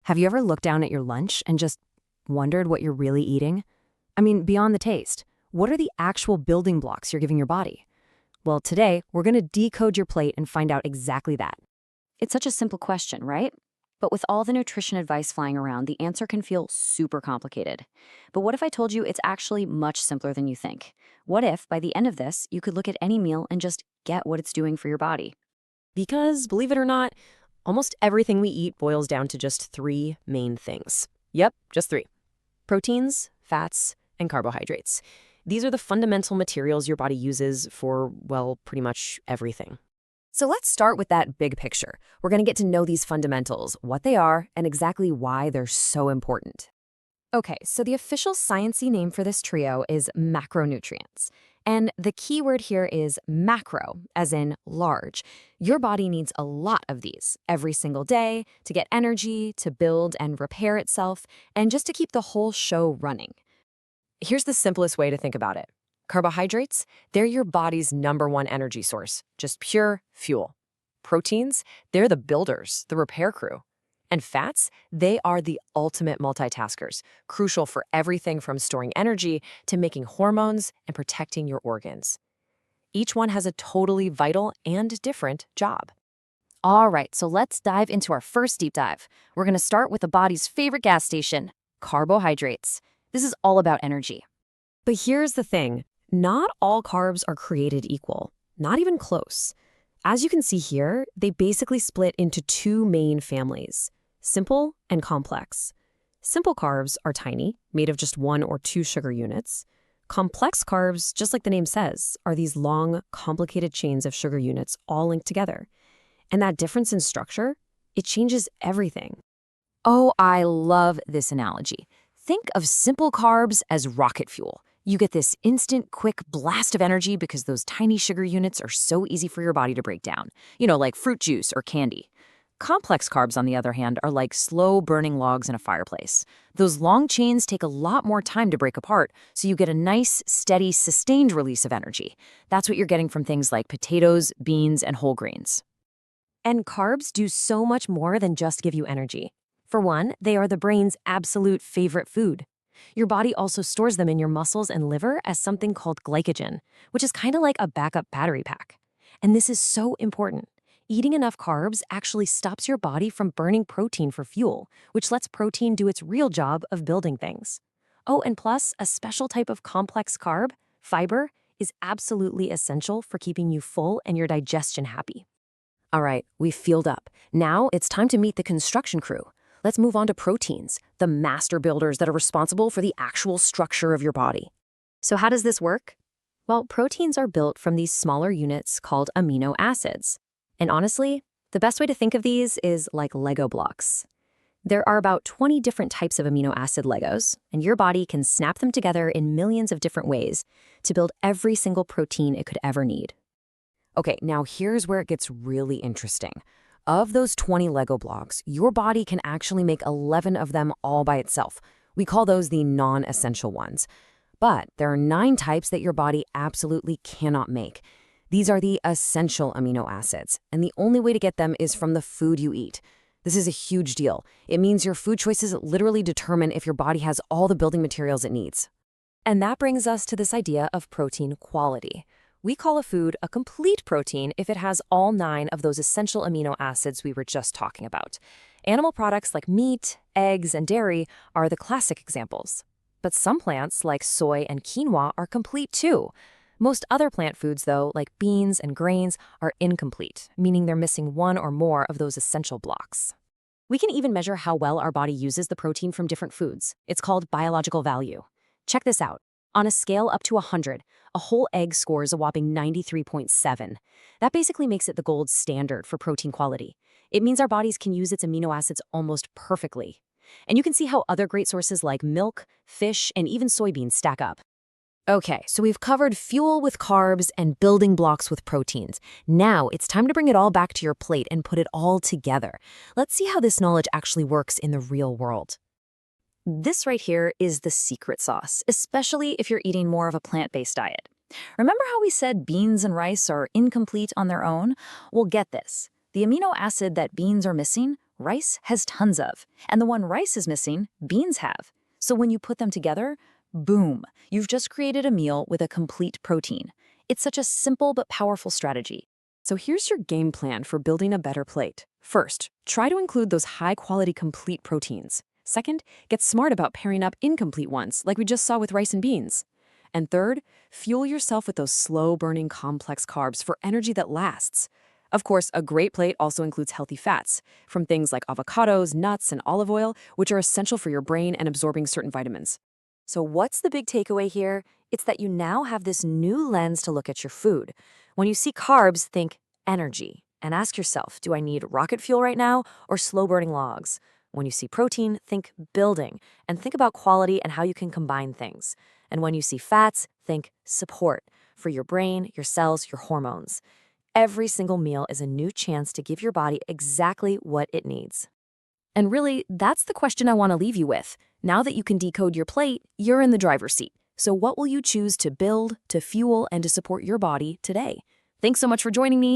Have you ever looked down at your lunch and just wondered what you're really eating? I mean, beyond the taste, what are the actual building blocks you're giving your body? Well, today, we're going to decode your plate and find out exactly that. It's such a simple question, right? But with all the nutrition advice flying around, the answer can feel super complicated. But what if I told you it's actually much simpler than you think? What if, by the end of this, you could look at any meal and just get what it's doing for your body? Because, believe it or not, almost everything we eat boils down to just three main things. Yep, just three. Proteins, fats, and carbohydrates. These are the fundamental materials your body uses for, well, pretty much everything. So let's start with that big picture. We're going to get to know these fundamentals, what they are, and exactly why they're so important. Okay, so the official sciencey name for this trio is macronutrients. And the key word here is macro, as in large. Your body needs a lot of these every single day to get energy, to build and repair itself, and just to keep the whole show running. Here's the simplest way to think about it. Carbohydrates, they're your body's #1 energy source, just pure fuel. Proteins, they're the builders, the repair crew. And fats, they are the ultimate multitaskers, crucial for everything from storing energy to making hormones and protecting your organs. Each one has a totally vital and different job. All right, so let's dive into our first deep dive. We're going to start with the body's favorite gas station, carbohydrates. This is all about energy. But here's the thing. Not all carbs are created equal, not even close. As you can see here, they basically split into two main families, simple and complex. Simple carbs are tiny, made of just 1 or 2 sugar units. Complex carbs, just like the name says, are these long, complicated chains of sugar units all linked together. And that difference in structure, it changes everything. Oh, I love this analogy. Think of simple carbs as rocket fuel. You get this instant, quick blast of energy because those tiny sugar units are so easy for your body to break down. Like fruit juice or candy. Complex carbs, on the other hand, are like slow-burning logs in a fireplace. Those long chains take a lot more time to break apart, so you get a nice, steady, sustained release of energy. That's what you're getting from things like potatoes, beans, and whole grains. And carbs do so much more than just give you energy. For one, they are the brain's absolute favorite food. Your body also stores them in your muscles and liver as something called glycogen, which is kind of like a backup battery pack. And this is so important. Eating enough carbs actually stops your body from burning protein for fuel, which lets protein do its real job of building things. Oh, and plus, a special type of complex carb, fiber, is absolutely essential for keeping you full and your digestion happy. All right, we've fueled up. Now it's time to meet the construction crew. Let's move on to proteins, the master builders that are responsible for the actual structure of your body. So how does this work? Well, proteins are built from these smaller units called amino acids. And honestly, the best way to think of these is like Lego blocks. There are about 20 different types of amino acid Legos, and your body can snap them together in millions of different ways to build every single protein it could ever need. Okay, now here's where it gets really interesting. Of those 20 Lego blocks, your body can actually make 11 of them all by itself. We call those the non-essential ones. But there are 9 types that your body absolutely cannot make. These are the essential amino acids, and the only way to get them is from the food you eat. This is a huge deal. It means your food choices literally determine if your body has all the building materials it needs. And that brings us to this idea of protein quality. We call a food a complete protein if it has all 9 of those essential amino acids we were just talking about. Animal products like meat, eggs, and dairy are the classic examples. But some plants, like soy and quinoa, are complete too. Most other plant foods, though, like beans and grains, are incomplete, meaning they're missing 1 or more of those essential blocks. We can even measure how well our body uses the protein from different foods. It's called biological value. Check this out. On a scale up to 100, a whole egg scores a whopping 93.7. That basically makes it the gold standard for protein quality. It means our bodies can use its amino acids almost perfectly. And you can see how other great sources like milk, fish, and even soybeans stack up. Okay, so we've covered fuel with carbs and building blocks with proteins. Now it's time to bring it all back to your plate and put it all together. Let's see how this knowledge actually works in the real world. This right here is the secret sauce, especially if you're eating more of a plant-based diet. Remember how we said beans and rice are incomplete on their own? Well, get this. The amino acid that beans are missing rice has tons of. And the one rice is missing, beans have. So when you put them together, boom, you've just created a meal with a complete protein. It's such a simple but powerful strategy. So here's your game plan for building a better plate. First, try to include those high-quality complete proteins. Second, get smart about pairing up incomplete ones, like we just saw with rice and beans. And third, fuel yourself with those slow-burning complex carbs for energy that lasts. Of course, a great plate also includes healthy fats, from things like avocados, nuts, and olive oil, which are essential for your brain and absorbing certain vitamins. So what's the big takeaway here? It's that you now have this new lens to look at your food. When you see carbs, think energy, and ask yourself, do I need rocket fuel right now or slow-burning logs? When you see protein, think building, and think about quality and how you can combine things. And when you see fats, think support for your brain, your cells, your hormones. Every single meal is a new chance to give your body exactly what it needs. And really, that's the question I want to leave you with. Now that you can decode your plate, you're in the driver's seat. So what will you choose to build, to fuel, and to support your body today? Thanks so much for joining me.